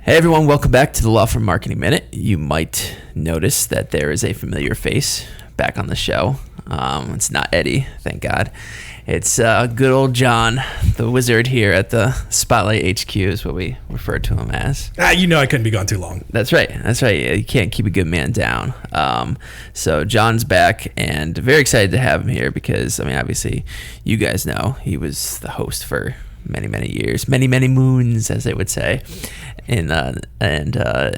Hey everyone, welcome back to the Law Firm Marketing Minute. You might notice that there is a familiar face back on the show. It's not Eddie, thank God. It's good old John, the wizard here at the Spotlight HQ is what we refer to him as. You know I couldn't be gone too long. That's right. You can't keep a good man down. So John's back and very excited to have him here because, I mean, obviously you guys know he was the host for many years, many moons, as they would say, and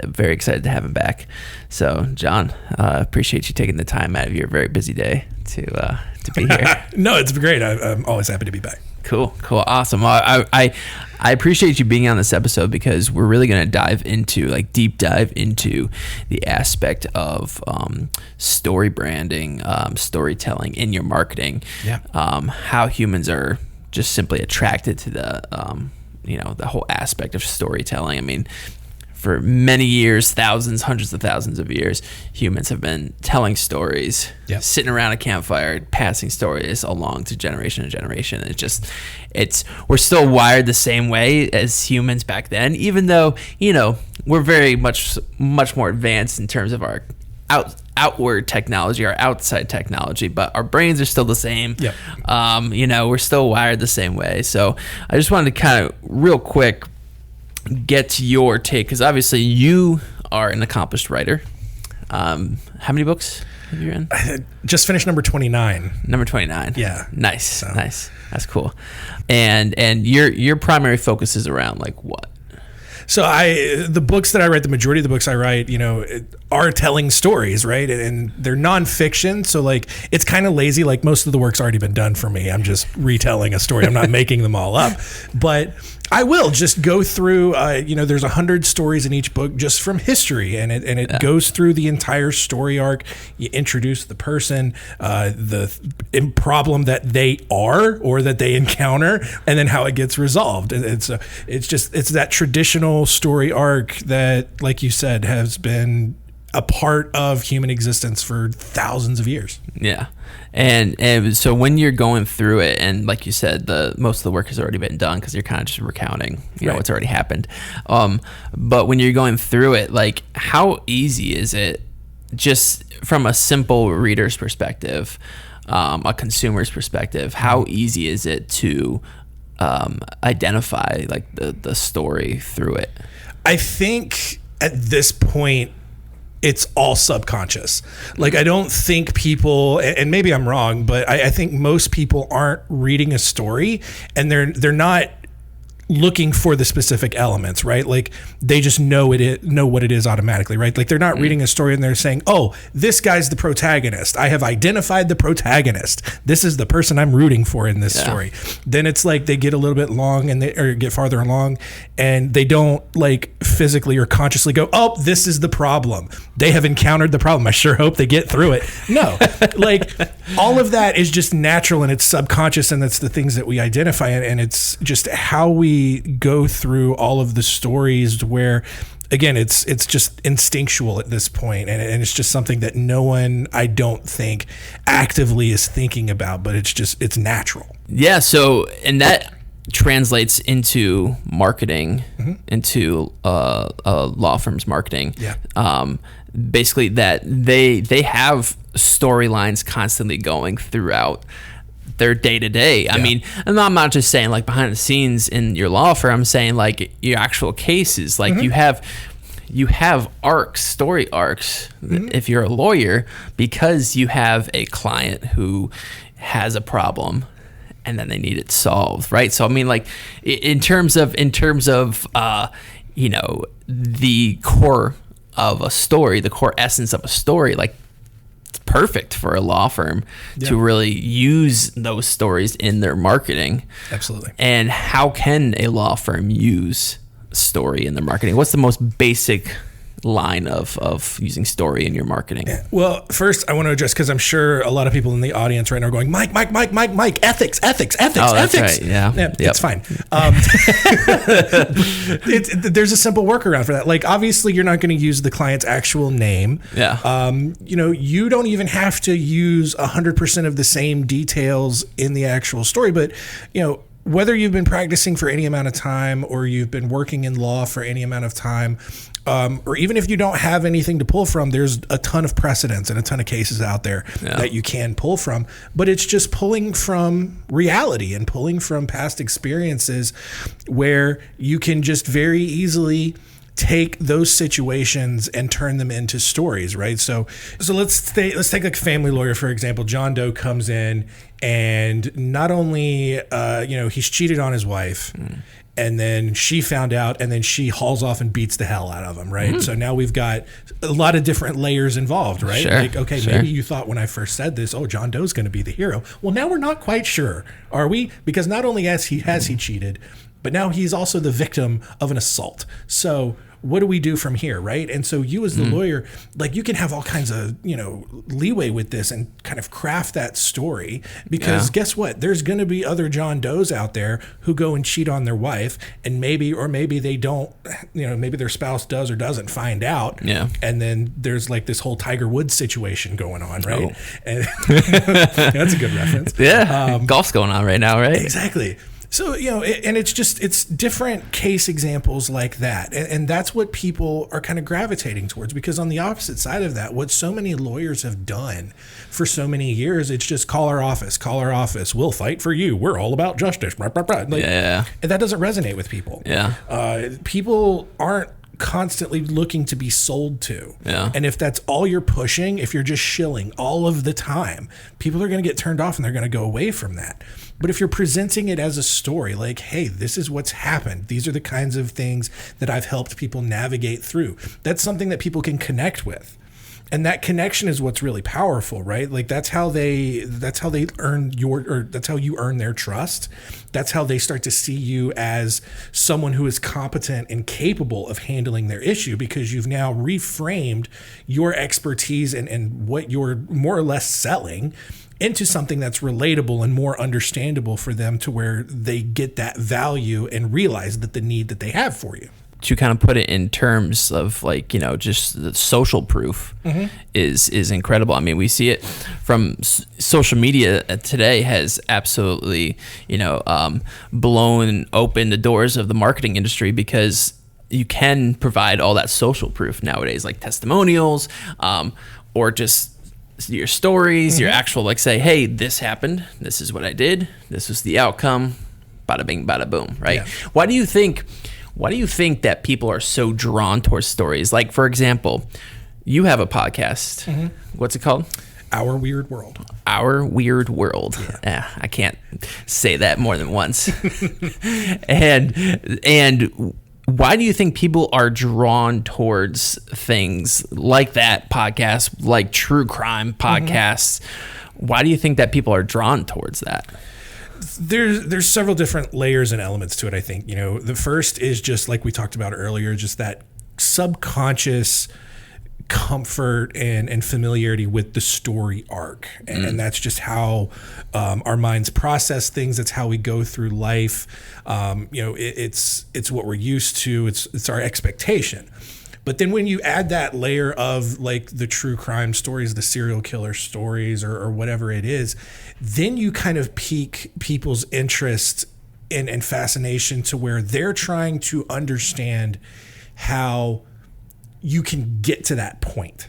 very excited to have him back. So, John, appreciate you taking the time out of your very busy day to be here. No, it's great. I'm always happy to be back. Cool, awesome. I appreciate you being on this episode because we're really going to deep dive into the aspect of story branding, storytelling in your marketing. Yeah. How humans are just simply attracted to the whole aspect of storytelling. I mean, for many years, hundreds of thousands of years, humans have been telling stories, sitting around a campfire, passing stories along to generation to generation. We're still wired the same way as humans back then, even though, we're very much more advanced in terms of our outward technology, our outside technology, but our brains are still the same. Yep. We're still wired the same way. So I just wanted to kind of real quick get your take, because obviously you are an accomplished writer. How many books have you written? I just finished number 29. Number 29. Yeah. Nice. That's cool. And your primary focus is around like what? So the books that I write, the majority of the books I write, are telling stories, right? And they're nonfiction. So like, it's kind of lazy. Like most of the work's already been done for me. I'm just retelling a story. I'm not making them all up, but I will just go through, there's 100 stories in each book just from history, and it goes through the entire story arc. You introduce the person, the problem that they are or that they encounter, and then how it gets resolved. And it's that traditional story arc that, like you said, has been a part of human existence for thousands of years. Yeah. And so when you're going through it, and like you said, most of the work has already been done because you're kind of just recounting, what's already happened. But when you're going through it, like how easy is it, just from a simple reader's perspective, a consumer's perspective, how easy is it to identify like the story through it? I think at this point, it's all subconscious. Like, I don't think people, and maybe I'm wrong, but I think most people aren't reading a story and they're not looking for the specific elements, right? Like they just know what it is automatically, right? Like they're not reading a story and they're saying, oh, this guy's the protagonist. I have identified the protagonist. This is the person I'm rooting for in this story. Then it's like they get a little bit long or get farther along and they don't like physically or consciously go, oh, this is the problem. They have encountered the problem. I sure hope they get through it. No, like all of that is just natural and it's subconscious and that's the things that we identify and it's just how we go through all of the stories where, again, it's just instinctual at this point, and it's just something that no one, I don't think, actively is thinking about, but it's natural. Yeah. So, and that translates into marketing, into law firms marketing. Yeah. Basically, that they have storylines constantly going throughout their day-to-day. I mean, and I'm not just saying like behind the scenes in your law firm, I'm saying like your actual cases, like you have arcs, story arcs, if you're a lawyer, because you have a client who has a problem and then they need it solved, right? So I mean, like in terms of the core of a story, the core essence of a story, like it's perfect for a law firm to really use those stories in their marketing. Absolutely. And how can a law firm use story in their marketing? What's the most basic line of using story in your marketing? Well, first I want to address, because I'm sure a lot of people in the audience right now are going, Mike, ethics. Oh, that's right. Yeah. It's fine. There's a simple workaround for that. Like, obviously you're not going to use the client's actual name. Yeah. You don't even have to use 100% of the same details in the actual story, but whether you've been practicing for any amount of time or you've been working in law for any amount of time, or even if you don't have anything to pull from, there's a ton of precedents and a ton of cases out there that you can pull from. But it's just pulling from reality and pulling from past experiences where you can just very easily take those situations and turn them into stories, right? So let's take a family lawyer, for example. John Doe comes in and not only, he's cheated on his wife and then she found out and then she hauls off and beats the hell out of him, right? So now we've got a lot of different layers involved, right? Sure, like, okay, maybe you thought when I first said this, oh, John Doe's going to be the hero. Well, now we're not quite sure, are we? Because not only has he cheated, but now he's also the victim of an assault. So what do we do from here, right? And so you as the lawyer, like you can have all kinds of, leeway with this and kind of craft that story because guess what? There's going to be other John Does out there who go and cheat on their wife and maybe they don't, maybe their spouse does or doesn't find out. Yeah. And then there's like this whole Tiger Woods situation going on, right? Oh. And that's a good reference. Yeah. Golf's going on right now, right? Exactly. So, and it's different case examples like that. And that's what people are kind of gravitating towards, because on the opposite side of that, what so many lawyers have done for so many years, it's just call our office. We'll fight for you. We're all about justice. Like, and that doesn't resonate with people. Yeah. People aren't constantly looking to be sold to. Yeah. And if that's all you're pushing, if you're just shilling all of the time, people are going to get turned off and they're going to go away from that. But if you're presenting it as a story, like, hey, this is what's happened. These are the kinds of things that I've helped people navigate through. That's something that people can connect with. And that connection is what's really powerful, right? Like that's how you earn their trust. That's how they start to see you as someone who is competent and capable of handling their issue, because you've now reframed your expertise and what you're more or less selling into something that's relatable and more understandable for them, to where they get that value and realize that the need that they have for you. To kind of put it in terms of just the social proof is incredible. I mean, we see it from social media today has absolutely, blown open the doors of the marketing industry, because you can provide all that social proof nowadays, like testimonials, or just your stories, your actual, say, hey, this happened. This is what I did. This was the outcome. Bada bing, bada boom. Right. Yeah. Why do you think that people are so drawn towards stories? Like, for example, you have a podcast. What's it called? Our Weird World. Our Weird World. Yeah. I can't say that more than once. And why do you think people are drawn towards things like that podcast, like true crime podcasts? Why do you think that people are drawn towards that? There's several different layers and elements to it, I think. The first is just like we talked about earlier, just that subconscious comfort and familiarity with the story arc. And that's just how our minds process things. That's how we go through life. It's what we're used to. It's our expectation. But then when you add that layer of like the true crime stories, the serial killer stories, or whatever it is, then you kind of pique people's interest and fascination to where they're trying to understand how you can get to that point,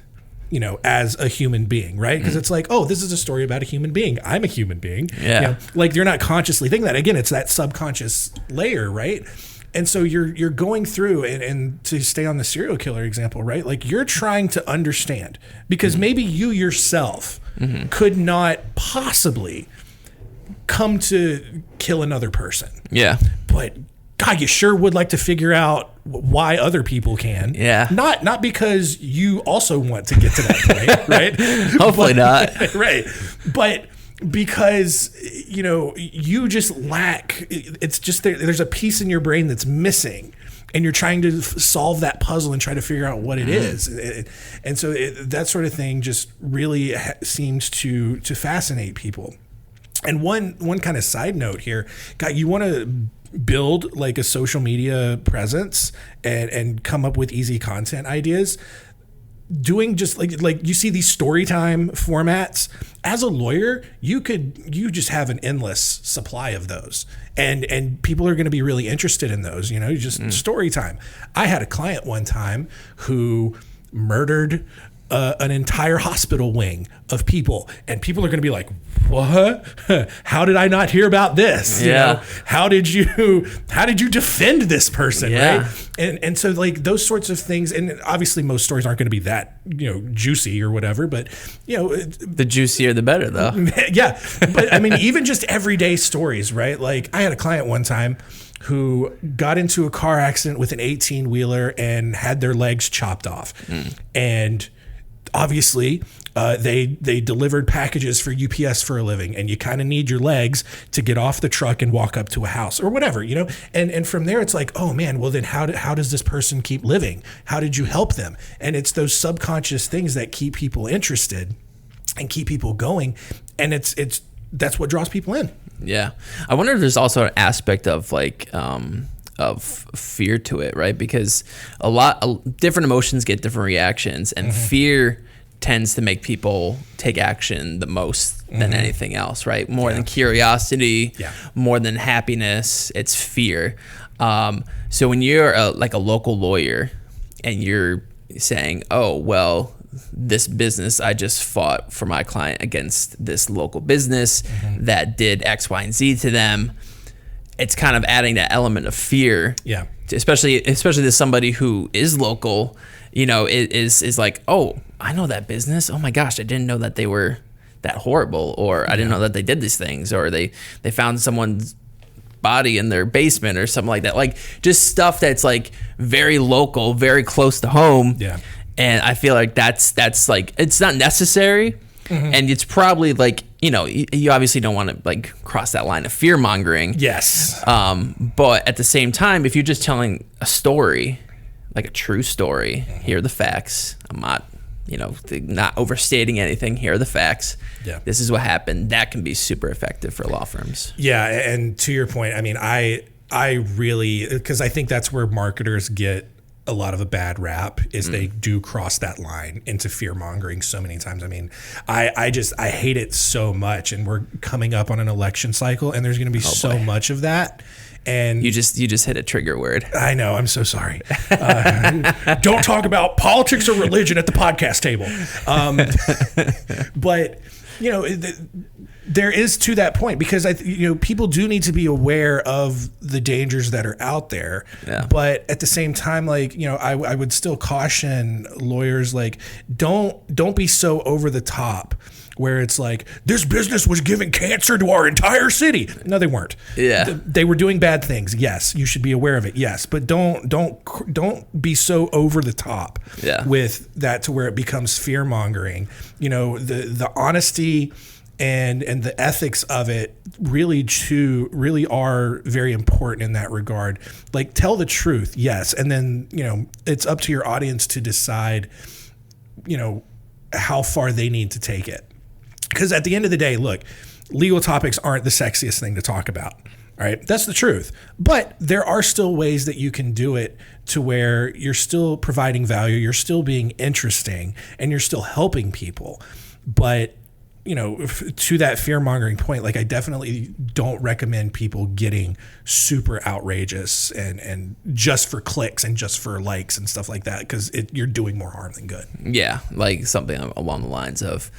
as a human being, right? Because it's like, oh, this is a story about a human being. I'm a human being. Yeah. Like you're not consciously thinking that. Again, it's that subconscious layer, right? And so you're going through, and to stay on the serial killer example, right? Like you're trying to understand, because maybe you yourself could not possibly come to kill another person. Yeah. But God, you sure would like to figure out why other people can. Yeah. Not because you also want to get to that point, right? Hopefully not. Right. But because you just lack, it's just there's a piece in your brain that's missing, and you're trying to solve that puzzle and try to figure out what it is. And so that sort of thing just really seems to fascinate people. And one kind of side note here, God, you want to build like a social media presence and come up with easy content ideas. doing just like you see these story time formats. As a lawyer, you just have an endless supply of those, and people are going to be really interested in those. Just story time. I had a client one time who murdered an entire hospital wing of people, and people are going to be like, what? How did I not hear about this? How did you defend this person? Right. And so like those sorts of things, and obviously most stories aren't going to be that, juicy or whatever, but the juicier, the better though. Yeah. But I mean, even just everyday stories, right? Like I had a client one time who got into a car accident with an 18-wheeler and had their legs chopped off. And obviously, they delivered packages for UPS for a living, and you kind of need your legs to get off the truck and walk up to a house or whatever, And from there, it's like, oh man, well then how does this person keep living? How did you help them? And it's those subconscious things that keep people interested and keep people going, and that's what draws people in. Yeah, I wonder if there's also an aspect of like of fear to it, right? Because different emotions get different reactions, and fear tends to make people take action the most than anything else, right? More than curiosity, more than happiness, it's fear. So when you're like a local lawyer and you're saying, oh, well, this business, I just fought for my client against this local business that did X, Y, and Z to them. It's kind of adding that element of fear, especially to somebody who is local, is like, oh, I know that business. Oh my gosh, I didn't know that they were that horrible, or I didn't know that they did these things, or they found someone's body in their basement or something like that. Like just stuff that's like very local, very close to home. Yeah. And I feel like that's like, it's not necessary. And it's probably like, you obviously don't want to like cross that line of fear mongering. Yes. But at the same time, if you're just telling a story, like a true story, here are the facts. I'm not, not overstating anything. Here are the facts. Yeah. This is what happened. That can be super effective for law firms. Yeah. And to your point, I mean, I really, because I think that's where marketers get a lot of a bad rap, is they do cross that line into fear mongering so many times. I mean, I hate it so much, and we're coming up on an election cycle, and there's going to be so much of that. And you just hit a trigger word. I know. I'm so sorry. Don't talk about politics or religion at the podcast table. But there is to that point, because people do need to be aware of the dangers that are out there. Yeah. But at the same time, like, I would still caution lawyers, like, don't be so over the top where it's like, this business was giving cancer to our entire city. No, they weren't. Yeah. They were doing bad things. Yes. You should be aware of it. Yes. But don't be so over the top with that to where it becomes fear mongering. The honesty and the ethics of it really are very important in that regard. Like, tell the truth. Yes. And then, it's up to your audience to decide, how far they need to take it. Because at the end of the day, look, legal topics aren't the sexiest thing to talk about. All right. That's the truth. But there are still ways that you can do it to where you're still providing value, you're still being interesting, and you're still helping people. But, to that fear-mongering point, like, I definitely don't recommend people getting super outrageous and just for clicks and just for likes and stuff like that, because you're doing more harm than good. Yeah, like something along the lines of,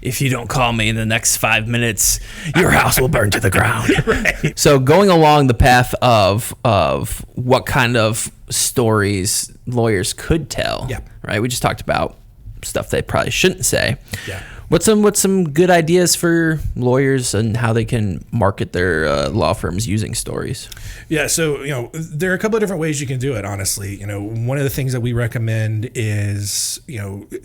if you don't call me in the next 5 minutes, your house will burn to the ground. Right. So going along the path of what kind of stories lawyers could tell, right? We just talked about stuff they probably shouldn't say. Yeah. What's some good ideas for lawyers and how they can market their law firms using stories? Yeah, so there are a couple of different ways you can do it. Honestly, one of the things that we recommend is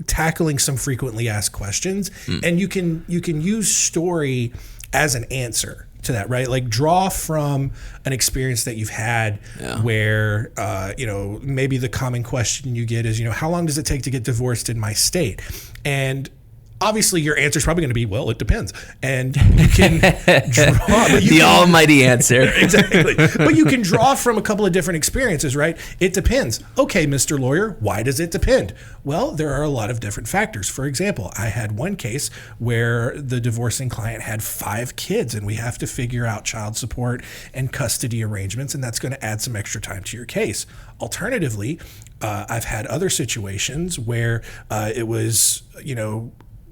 tackling some frequently asked questions, and you can use story as an answer to that, right? Like, draw from an experience that you've had where maybe the common question you get is how long does it take to get divorced in my state? And obviously your answer is probably going to be, well, it depends. And you can draw the almighty answer. Exactly. But you can draw from a couple of different experiences, right? It depends. Okay, Mr. Lawyer, why does it depend? Well, there are a lot of different factors. For example, I had one case where the divorcing client had 5 kids, and we have to figure out child support and custody arrangements, and that's going to add some extra time to your case. Alternatively, I've had other situations where it was,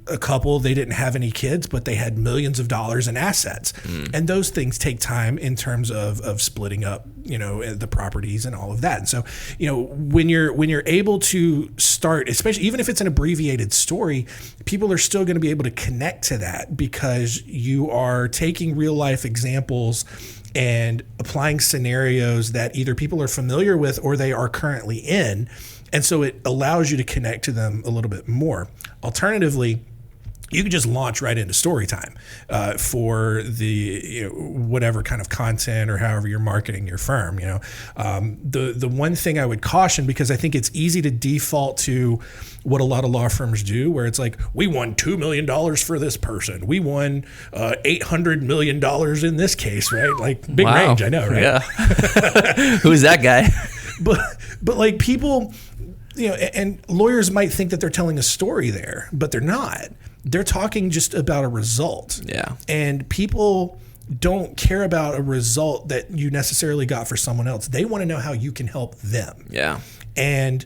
a couple, they didn't have any kids, but they had millions of dollars in assets. And those things take time in terms of splitting up, the properties and all of that. And so, when you're able to start, especially even if it's an abbreviated story, people are still going to be able to connect to that because you are taking real life examples and applying scenarios that either people are familiar with or they are currently in. And so it allows you to connect to them a little bit more. Alternatively, you can just launch right into story time for the whatever kind of content or however you're marketing your firm. The one thing I would caution, because I think it's easy to default to what a lot of law firms do, where it's like, we won $2 million for this person, we won $800 million in this case, right? Like big range, I know, right? Yeah. Who's that guy? But like people, and lawyers might think that they're telling a story there, but they're not. They're talking just about a result. Yeah. And people don't care about a result that you necessarily got for someone else. They want to know how you can help them. Yeah. And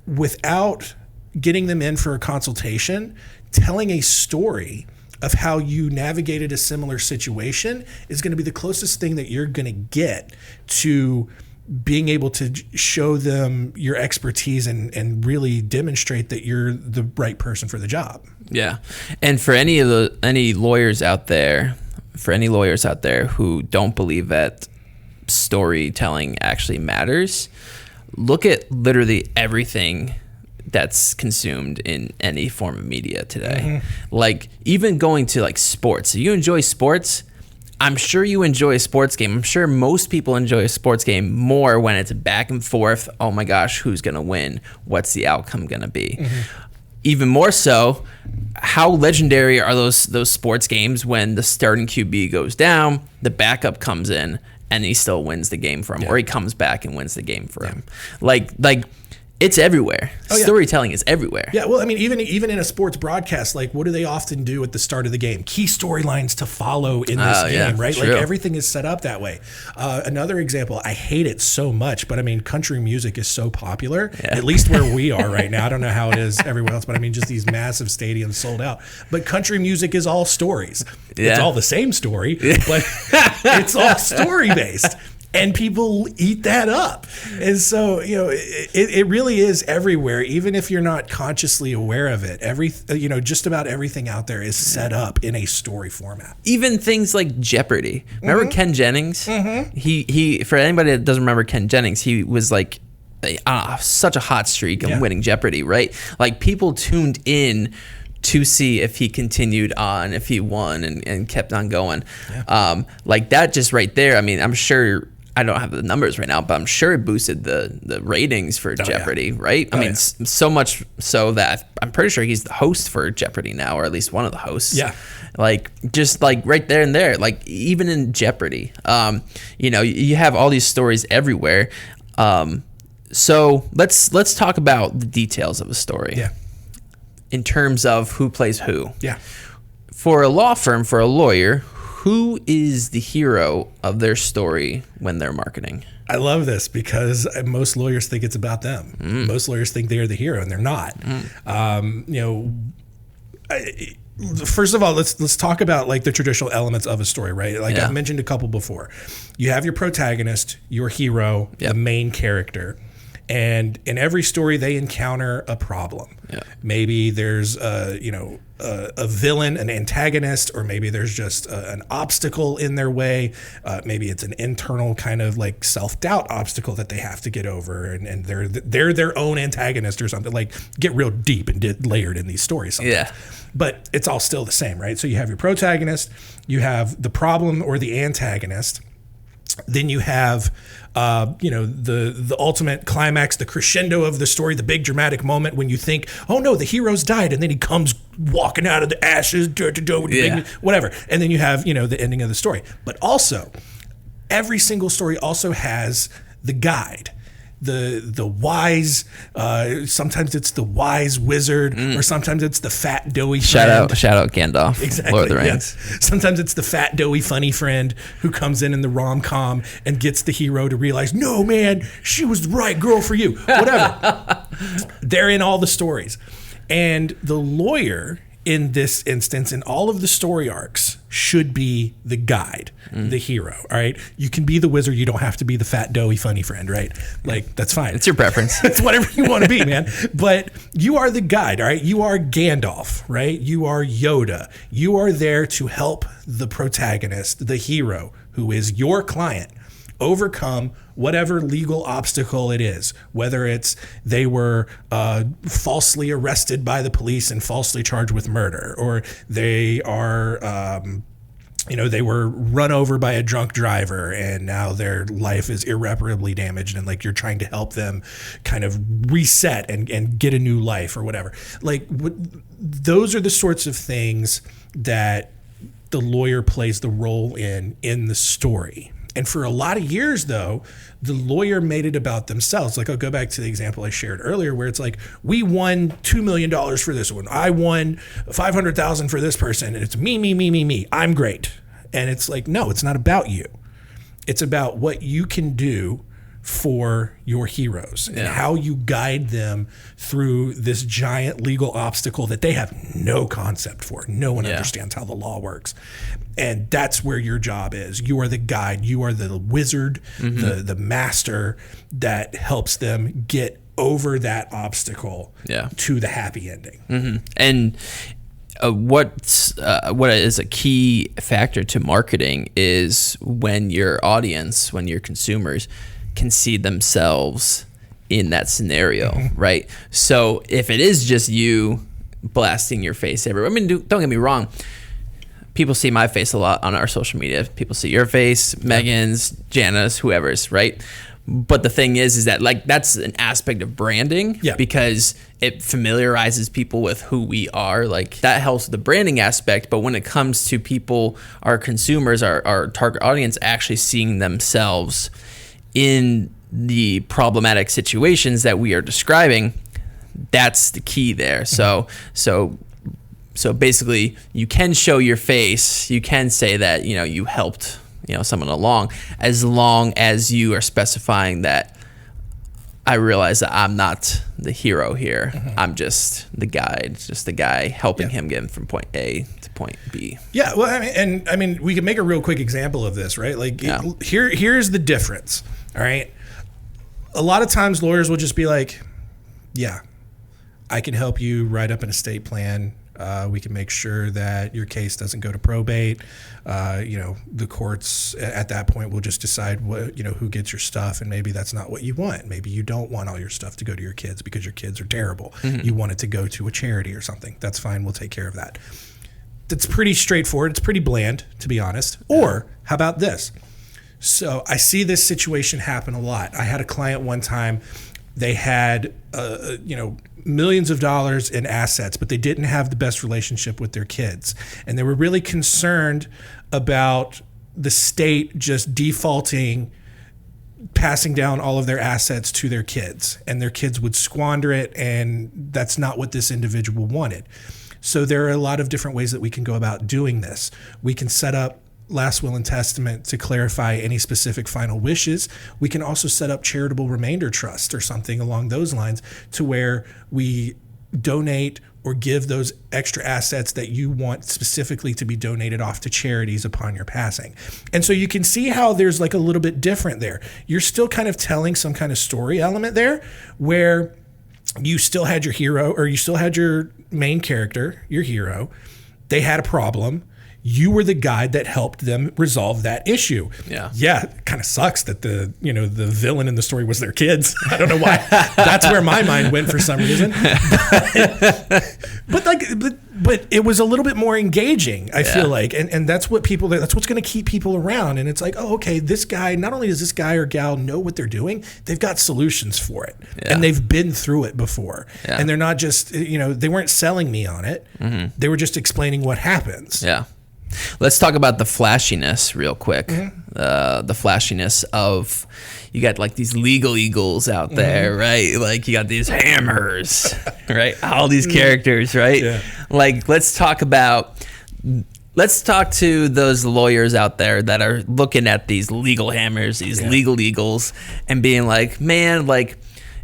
without getting them in for a consultation, telling a story of how you navigated a similar situation is going to be the closest thing that you're going to get to being able to show them your expertise and really demonstrate that you're the right person for the job. Yeah. And for any lawyers out there who don't believe that storytelling actually matters, look at literally everything that's consumed in any form of media today. Mm-hmm. Like even going to like sports. So you enjoy sports, I'm sure you enjoy a sports game. I'm sure most people enjoy a sports game more when it's back and forth. Oh my gosh, who's going to win? What's the outcome going to be? Mm-hmm. Even more so, how legendary are those sports games when the starting QB goes down, the backup comes in, and he still wins the game for him, or he comes back and wins the game for him. Like it's everywhere. Oh, yeah. Storytelling is everywhere. Yeah, well, I mean, even in a sports broadcast, like what do they often do at the start of the game? Key storylines to follow in this game, right? True. Like everything is set up that way. Another example, I hate it so much, but I mean, country music is so popular, at least where we are right now. I don't know how it is everywhere else, but I mean, just these massive stadiums sold out. But country music is all stories. Yeah. It's all the same story, but it's all story-based. And people eat that up. And so, it really is everywhere, even if you're not consciously aware of it. Just about everything out there is set up in a story format. Even things like Jeopardy. Remember Ken Jennings? Mm-hmm. He for anybody that doesn't remember Ken Jennings, he was like such a hot streak of winning Jeopardy, right? Like people tuned in to see if he continued on, if he won and kept on going. Yeah. Like that just right there, I mean, I'm sure, I don't have the numbers right now, but I'm sure it boosted the ratings for Jeopardy, right? I mean, so much so that I'm pretty sure he's the host for Jeopardy now, or at least one of the hosts. Yeah. Like, just like right there and there, like even in Jeopardy, you have all these stories everywhere. So let's talk about the details of a story. Yeah. In terms of who plays who. Yeah. For a law firm, for a lawyer, who is the hero of their story when they're marketing? I love this because most lawyers think it's about them. Mm. Most lawyers think they're the hero, and they're not. Mm. First of all, let's talk about like the traditional elements of a story, right? Like I've mentioned a couple before. You have your protagonist, your hero, the main character. And in every story, they encounter a problem. Yeah. Maybe there's a villain, an antagonist, or maybe there's just an obstacle in their way. Maybe it's an internal kind of like self-doubt obstacle that they have to get over, and they're their own antagonist or something. Like get real deep and get layered in these stories sometimes. Yeah. But it's all still the same, right? So you have your protagonist, you have the problem or the antagonist. Then you have, the ultimate climax, the crescendo of the story, the big dramatic moment when you think, oh no, the hero's died, and then he comes walking out of the ashes, whatever. And then you have, the ending of the story. But also, every single story also has the guide. The wise, sometimes it's the wise wizard, or sometimes it's the fat doughy friend. Shout out Gandalf. Exactly. Lord of the Rings. Yes. Sometimes it's the fat doughy funny friend who comes in the rom-com and gets the hero to realize, no man, she was the right girl for you. Whatever. They're in all the stories, and the lawyer in this instance, in all of the story arcs, should be the guide, the hero. All right, you can be the wizard. You don't have to be the fat, doughy, funny friend, right? Like, that's fine. It's your preference. It's whatever you want to be, man. But you are the guide, all right? You are Gandalf, right? You are Yoda. You are there to help the protagonist, the hero, who is your client, overcome whatever legal obstacle it is, whether it's they were falsely arrested by the police and falsely charged with murder, or they are, they were run over by a drunk driver and now their life is irreparably damaged, and like you're trying to help them kind of reset and get a new life or whatever. Like, those are the sorts of things that the lawyer plays the role in the story. And for a lot of years, though, the lawyer made it about themselves. Like, I'll go back to the example I shared earlier where it's like, we won $2 million for this one. I won $500,000 for this person. And it's me. I'm great. And it's like, no, it's not about you. It's about what you can do for your heroes and how you guide them through this giant legal obstacle that they have no concept for. No one understands how the law works. And that's where your job is. You are the guide. You are the wizard, the master that helps them get over that obstacle to the happy ending. And what is a key factor to marketing is when your audience, when your consumers can see themselves in that scenario, right? So if it is just you blasting your face everywhere, I mean, don't get me wrong, people see my face a lot on our social media. People see your face, Megan's, Jana's, whoever's, right? But the thing is that like that's an aspect of branding because it familiarizes people with who we are. Like that helps the branding aspect. But when it comes to people, our consumers, our target audience actually seeing themselves in the problematic situations that we are describing, that's the key there. So basically you can show your face, you can say that, you helped, someone along, as long as you are specifying that I realize that I'm not the hero here. I'm just the guide, just the guy helping him get from point A to point B. Yeah, well, I mean, we can make a real quick example of this, right? Like, here's the difference, all right? A lot of times lawyers will just be like, yeah, I can help you write up an estate plan. We can make sure that your case doesn't go to probate. The courts at that point will just decide who gets your stuff, and maybe that's not what you want. Maybe you don't want all your stuff to go to your kids because your kids are terrible. You want it to go to a charity or something. That's fine. We'll take care of that. That's pretty straightforward. It's pretty bland, to be honest. Or how about this? So I see this situation happen a lot. I had a client one time. They had, millions of dollars in assets, but they didn't have the best relationship with their kids. And they were really concerned about the state just defaulting, passing down all of their assets to their kids, and their kids would squander it. And that's not what this individual wanted. So there are a lot of different ways that we can go about doing this. We can set up last will and testament to clarify any specific final wishes. We can also set up charitable remainder trust or something along those lines to where we donate or give those extra assets that you want specifically to be donated off to charities upon your passing. And so you can see how there's like a little bit different there. You're still kind of telling some kind of story element there where you still had your hero, or you still had your main character, your hero. They had a problem. you were the guide that helped them resolve that issue. Yeah, it kind of sucks that the villain in the story was their kids. I don't know why. That's where my mind went for some reason. But it was a little bit more engaging, I feel like. And that's what's going to keep people around. And it's like, oh, okay, this guy, not only does this guy or gal know what they're doing, they've got solutions for it. And they've been through it before. And they're not just, they weren't selling me on it. They were just explaining what happens. Yeah. Let's talk about the flashiness real quick. The flashiness of, you got like these legal eagles out there, right? Like you got these hammers, right? All these characters, right? Yeah. Like let's talk to those lawyers out there that are looking at these legal hammers, these legal eagles, and being like, man, like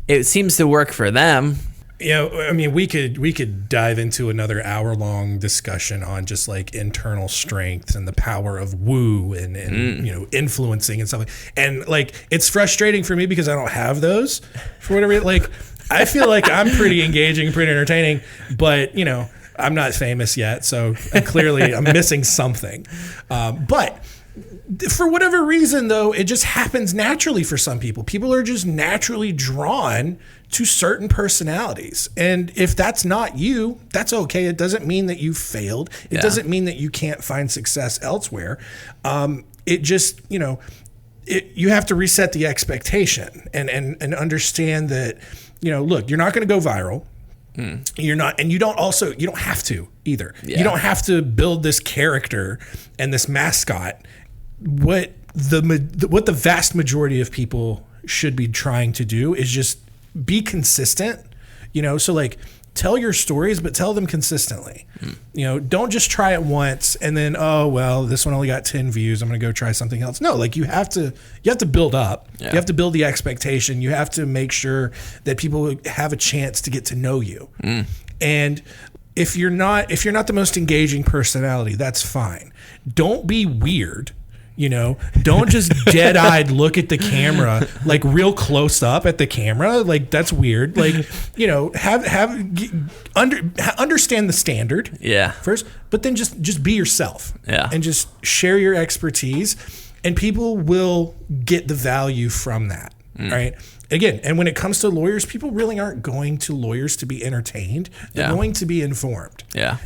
it seems to work for them. I mean, we could dive into another hour-long discussion on just like internal strength and the power of woo and influencing and stuff and like it's frustrating for me because I don't have those for whatever. Like I feel like I'm pretty engaging, pretty entertaining, but I'm not famous yet, so clearly I'm missing something. But for whatever reason, though, it just happens naturally for some people. People are just naturally drawn to certain personalities. And if that's not you, that's okay. It doesn't mean that you failed. It doesn't mean that you can't find success elsewhere. It just, you have to reset the expectation and understand that, look, you're not going to go viral. You're not, and you don't have to either. You don't have to build this character and this mascot. What the vast majority of people should be trying to do is just be consistent, so like tell your stories, but tell them consistently. Don't just try it once and then, oh, well, this one only got 10 views. I'm going to go try something else. No, like you have to build up. You have to build the expectation. You have to make sure that people have a chance to get to know you. And if you're not the most engaging personality, that's fine. Don't be weird. Don't just dead-eyed look at the camera, like real close up at the camera. Like that's weird. Like, understand the standard first, but then just be yourself and just share your expertise, and people will get the value from that. Right. Again, and when it comes to lawyers, people really aren't going to lawyers to be entertained. They're going to be informed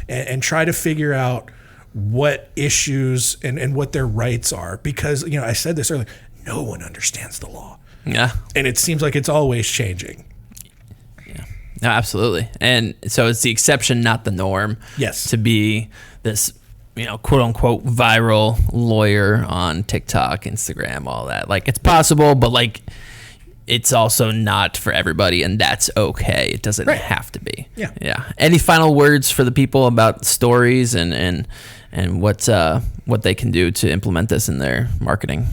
and try to figure out what issues and what their rights are, because I said this earlier, no one understands the law, and it seems like it's always changing. No, absolutely. And so it's the exception, not the norm. To be this quote unquote viral lawyer on TikTok, Instagram, all that. Like it's possible, but like it's also not for everybody, and that's okay. It doesn't have to be. Any final words for the people about stories and what they can do to implement this in their marketing?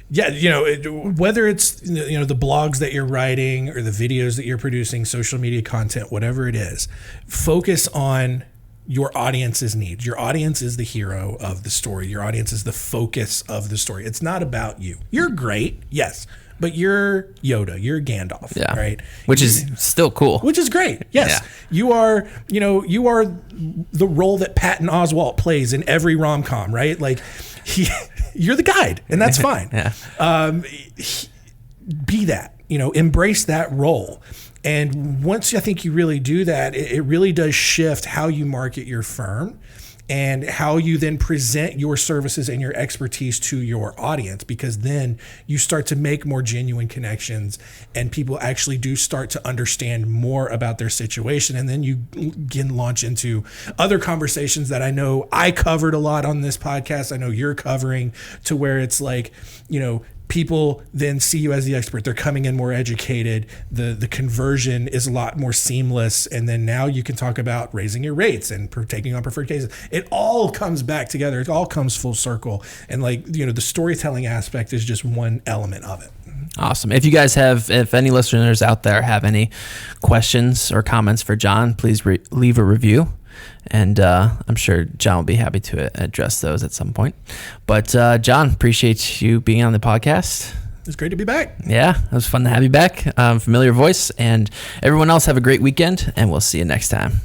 Whether it's the blogs that you're writing or the videos that you're producing, social media content, whatever it is, focus on your audience's needs. Your audience is the hero of the story. Your audience is the focus of the story. It's not about you. You're great, yes, but you're Yoda, you're Gandalf, right? Which is still cool. Which is great. Yes. You are the role that Patton Oswalt plays in every rom-com, right? Like you're the guide, and that's fine. Be that, embrace that role. And once I think you really do that, it really does shift how you market your firm and how you then present your services and your expertise to your audience, because then you start to make more genuine connections and people actually do start to understand more about their situation. And then you can launch into other conversations that I know I covered a lot on this podcast. I know you're covering, to where it's like, people then see you as the expert. They're coming in more educated. The conversion is a lot more seamless. And then now you can talk about raising your rates and taking on preferred cases. It all comes back together. It all comes full circle. And the storytelling aspect is just one element of it. Awesome. If any listeners out there have any questions or comments for John, please leave a review. And I'm sure John will be happy to address those at some point. But John, appreciate you being on the podcast. It's great to be back. Yeah, it was fun to have you back. Familiar voice. And everyone else, have a great weekend, and we'll see you next time.